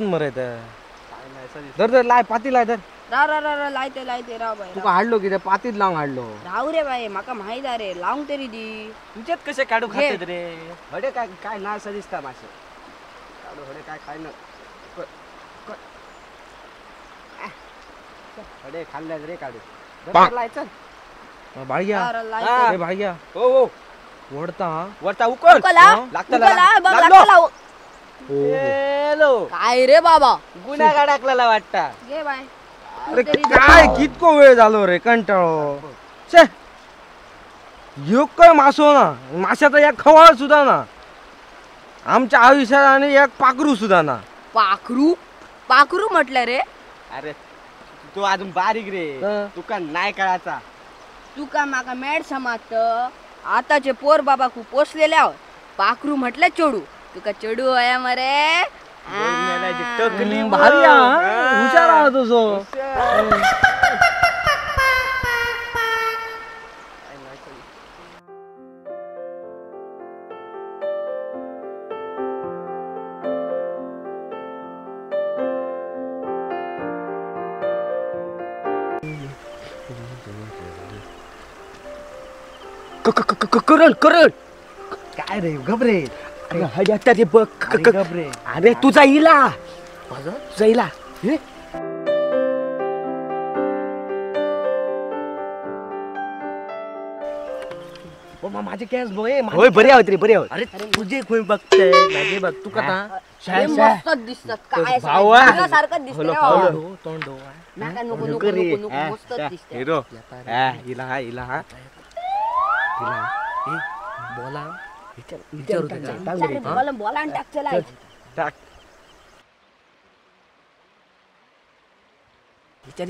मरे धर धर लाय पाती लाय धर लायते राव बाई तुका हाडलो किती पातीत लावून हाडलो राव रे बाई माका माहित रे लावून तरी दी तुझ्यात कसे काढू खाते रे हडे काय काय ना असं दिसता मासे काढू हडे काय खाय ना हडे खाल्ल्यात रे काढू लायचं भाग्या भाग्या हो हो वडता वडता उकळ लागतं काय रे बाबा गुन्हा गाडाकला वाटता घे बाय अरे काय कितको वेळ झालो रे कंटाळो छे ह्यो काय मासो ना माशाचा एक खवाळ सुद्धा ना आमच्या आयुष्यात आणि एक पाखरू सुद्धा ना पाखरू पाखरू म्हटलं रे अरे तू अजून बारीक रे तुका नाही कळाचा तुका माका मेड समजत आताचे पोर बाबा खूप पोचलेले आहोत पाखरू म्हटलं चोडू तुका चोडू आहे मरे भारी हुशार आहात तुझो करण करण काय रे घबरे अरे बघ घबरे अरे तुझा इला तुझा इला माझे कॅस होय बरे आहोत रे बरे आहोत अरे तुझे खोय बघते माझे बघ तू कथा मस्त दिसतात काय सारखं दिसतं तोंड नाका नको नको नको मस्त दिसतं हिरो इला इला बोला बोला टाक चला टाक विचार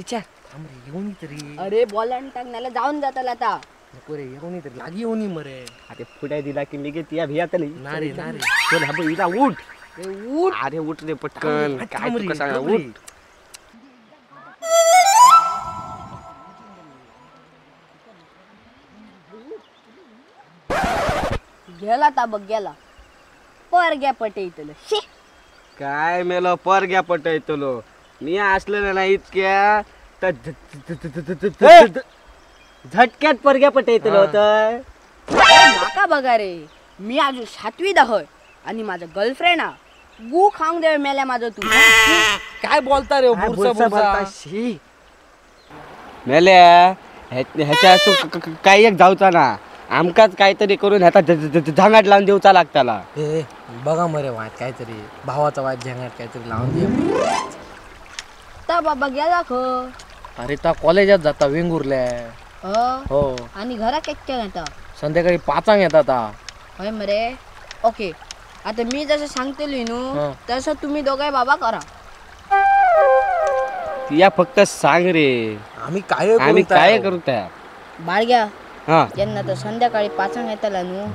येऊन तरी अरे बोला टाक नाला जाऊन जाताल आता नको रे येऊन तरी लागी येऊन मरे अरे पुढे दिला की लिगे तिया भियातली ना रे चल हा इला उठ उठ अरे उठ रे पटकन काय तू कसा उठ गेला ता बघ गेला पर घ्या पटे इथलं शी काय मेलो पर घ्या पटे इथलो मी असलेलं नाही इतक्या झटक्यात पर घ्या पटे इथलो तर माका बघा रे मी अजून 7वी होय आणि माझा गर्लफ्रेंड हा गु खाऊन दे मेल्या माझं तू काय बोलता रे बोलता शी मेल्या ह्याच्या काही एक जाऊचा ना आमकाच काहीतरी करून ह्याचा झांगाट लावून देऊचा लागताला बघा मरे वाट काहीतरी भावाचा वाट झांगाट काहीतरी लावून दे ता बाबा गेला खो अरे ता कॉलेजात जाता वेंगुर्ल्या हो आणि घरा केच्या येता संध्याकाळी 5 येतात होय मरे ओके आता मी जसं सांगतेली नु तसं तुम्ही दोघे बाबा करा या फक्त सांग रे आम्ही काय करू त्या बाळग्या यांना तर संध्याकाळी 5 येताला नु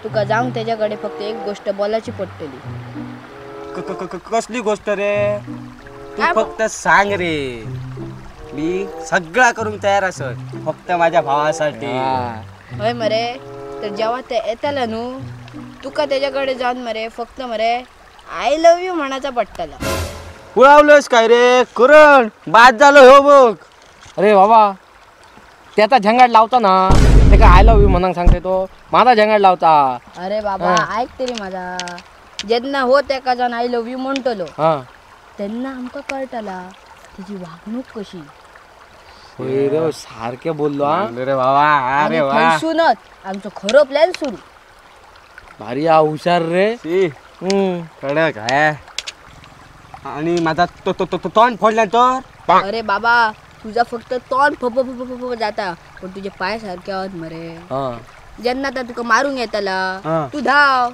तुका जाऊन त्याच्याकडे फक्त एक गोष्ट बोलायची पडतली कसली गोष्ट रे तू फक्त सांग रे मी सगळा करून तयार असत फक्त माझ्या भावासाठी होय मरे तर जेव्हा ते येताला नु तुका त्याच्याकडे जाऊन मरे फक्त मरे आय लव्ह यू म्हणायचा पडताला उळावलंस काय रे करण बाद झालं हो बघ अरे बाबा त्याचा झंगाट लावता ना ते काय आय लव्ह यू म्हणून सांगते तो माझा झंगाट लावता अरे बाबा ऐक तरी माझा जेन्ना हो त्या जाऊन आय लव्ह यू म्हणतलो त्यांना आमका कळतला त्याची वागणूक कशी होय रे सारखे बोललो अरे बाबा अरे वा सुनत आमचं खरं प्लॅन सुरू भारी हुशार रे कडक आहे आणि माझा तोंड फोडला तर अरे बाबा तुझा फक्त तोंड फप जाता पण तुझे पाय सारखे आहोत मरे ज्यांना तर तुका मारून येताला तू धाव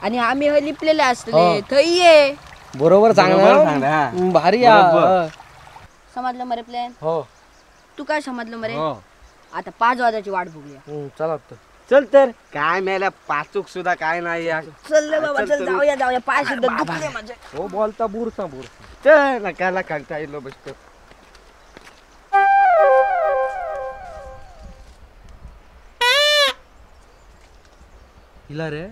आणि आम्ही हे लिपलेले असले थंय ये. बरोबर बरोबर सांगणार भारी आहे. समजलं मरे प्लॅन. हो तू काय समजलं मरे. आता 5 वाजायची वाट बघूया. चला चल तर काय मेल्या पाचूक सुद्धा काय नाही यार. चल रे बाबा चल जाऊया पाय सुद्धा दुखले माझे. हो बोलता बुरसा चल नकाला काढता येलो बसतो. हिला रे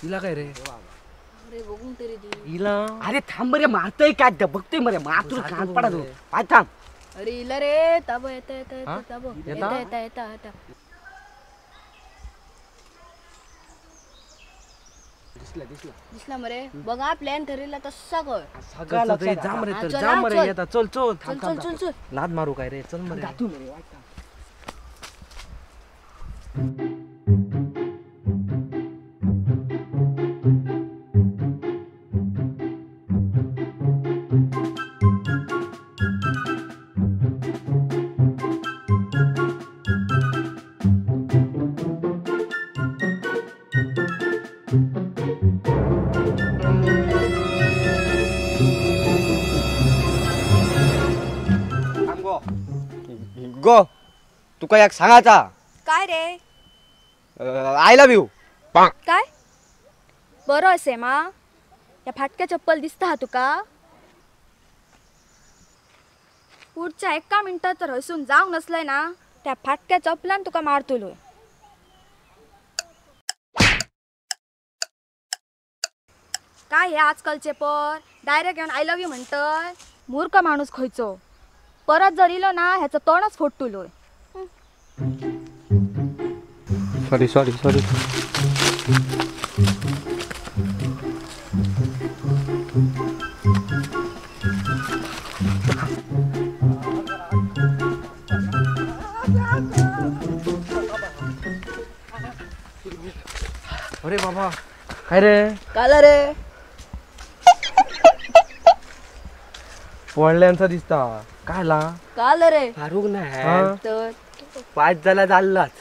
हिला काय रे अरे बघून तरी दे. हिला अरे थांब रे मारतोय काय बघतोय मरे मातूर कान पडा तू. पाय थांब. अरे इला रे ताब येता येता ताब येता येता येता येता. दिसला मरे. बघा प्लॅन ठरला तसा कर. जाम रे तर जाम रे येता. चल चल चल चल चल चल. लाद मारू काय रे. चल मरे जातू मरे वाटता. गो तुका एक सांगायचा. काय रे. I love you. काय बरं असे मा. या फाटक्या चप्पल दिसता हा तुका. पुढच्या 1 मिनिटात तर हसून जाऊ नसलंय ना त्या फाटक्या चप्पलान तुका मारतलोय. काय हे आजकालचे पर डायरेक्ट येऊन आय लव्ह यू म्हणतय. मूर्ख माणूस खयचो. परत जर इलो ना ह्याचं तोंडच फोडतलोय. Sorry sorry sorry. अरे बाबा काय रे. काला रे. पडल्यांचा दिसता. काय ला काल रे. फारुक हा. तर 5 झाला चाललाच.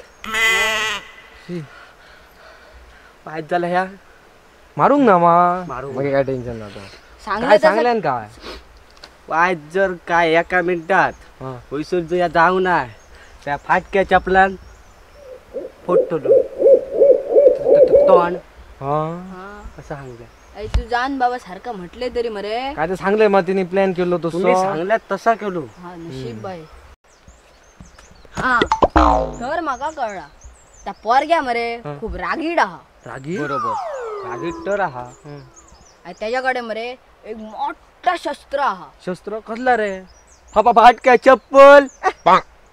5 झाला ह्या मारूंग ना मारू काय टेन्शन नव्हतं. काय सांगल्यान काय. 5 जर काय 1 मिनिटात होईसून तुझ्या जाऊ ना त्या फाटक्या चपलान फोटतो तोंड. असं सांगलं. तू जाण बाबा सारखं म्हटले तरी मरे. काय ते सांगलंय मग तिने प्लॅन केलो तो सांगल्यात तसा केलो. हा नशीब बाई. हा तर माका कळला त्या पोरग्या मरे खूप रागीड हा. रागी बरोबर रागीड तर हा. आणि त्याच्याकडे मरे एक मोठा शस्त्र हा. शस्त्र कसला रे. फाटक्या चप्पल.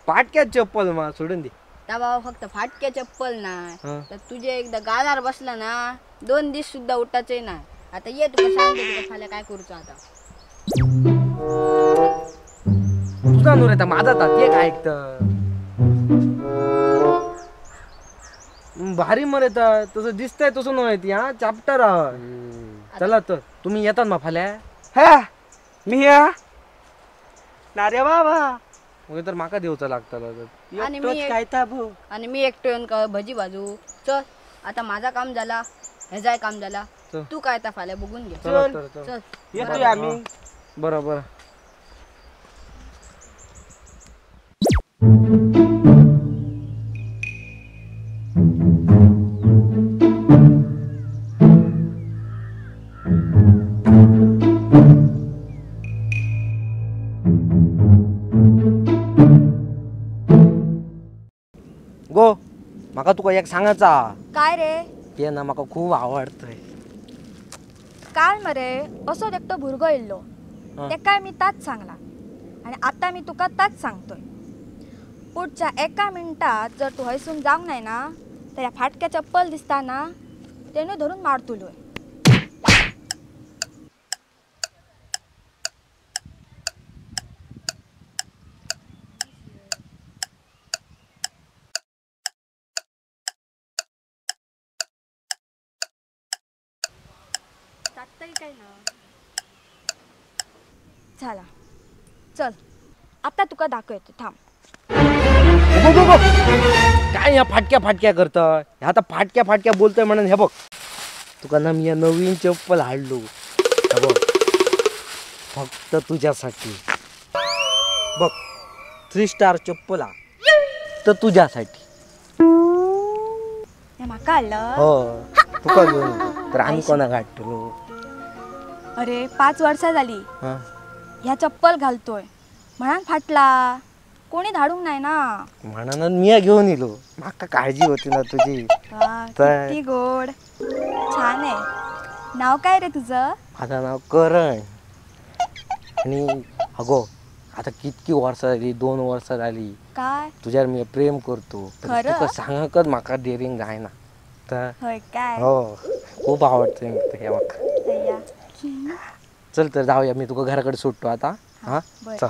फाटक्या चप्पल मा सोडून दे. त्या बाबा फक्त फाटक्या चप्पल नाही तर तुझे एकदा गालार बसला ना 2 दिवस सुद्धा उठायचे नाही. आता ये तुला सांगते तुला खाल्या काय करूच आता. तुझा नूर येता माझा तात एक ऐकत भारी मर येतात. तसं दिसतंय तसं नव्हती. हा चॅप्टर चला तर तुम्ही येतात मा फाल्या. हा मी या ना रे बाबा. मग तर माका देऊचा लागता. आणि मी एकटो येऊन भजी बाजू. चल आता माझा काम झाला ह्याचा काम झाला. तू काय त्या फाल्या बघून घे. चल येतोय आम्ही. बरोबर. गो माका तुका एक सांगायचा. काय रे. ते ना माका खूप आवडतंय. काल मरे असो एकटो भुरगो येल्लो. ते काय मी ताच सांगला आणि आता मी तुका ताच सांगतोय. पुढच्या 1 मिनिटात जर तू हयसून जाऊंक नाही ना तर या फाटक्या चप्पल दिसता ना तेने धरून मारतलोय. काय ना झाला. चल आता तुका दाखवतो थांब. काय या फाटक्या फाटक्या करतय. आता फाटक्या फाटक्या बोलतोय म्हणून हे बघ तुका ना मी नवीन चप्पल हाडलो हा बघ, फक्त तुझ्यासाठी बघ. 3 स्टार चप्पल हा तर तुझ्यासाठी. हे माका आलं. हो तुका घेऊन येतो. तर आम्ही कोणाक हाडटलो? अरे 5 वर्षा झाली हा ह्या चप्पल घालतोय म्हणान फाटला, कोणी धाडूंक नाही ना. म्हणून मी घेऊन येलो. माका काळजी होती ना तुझी. वा, तर- किती गोड. छान आहे. नाव काय रे तुझं? माझं नाव करण. आणि अगो आता कितकी वर्ष झाली, 2 वर्ष झाली काय तुझ्यावर मी प्रेम करतो. पण खरं? तुका सांगकच माका डेअरिंग जायना. तर होय काय? हो खूप आवडते हे माका. अय्या. चल तर जाऊया, मी तुका घराकडे सुटतो आता. हा बरं. चल.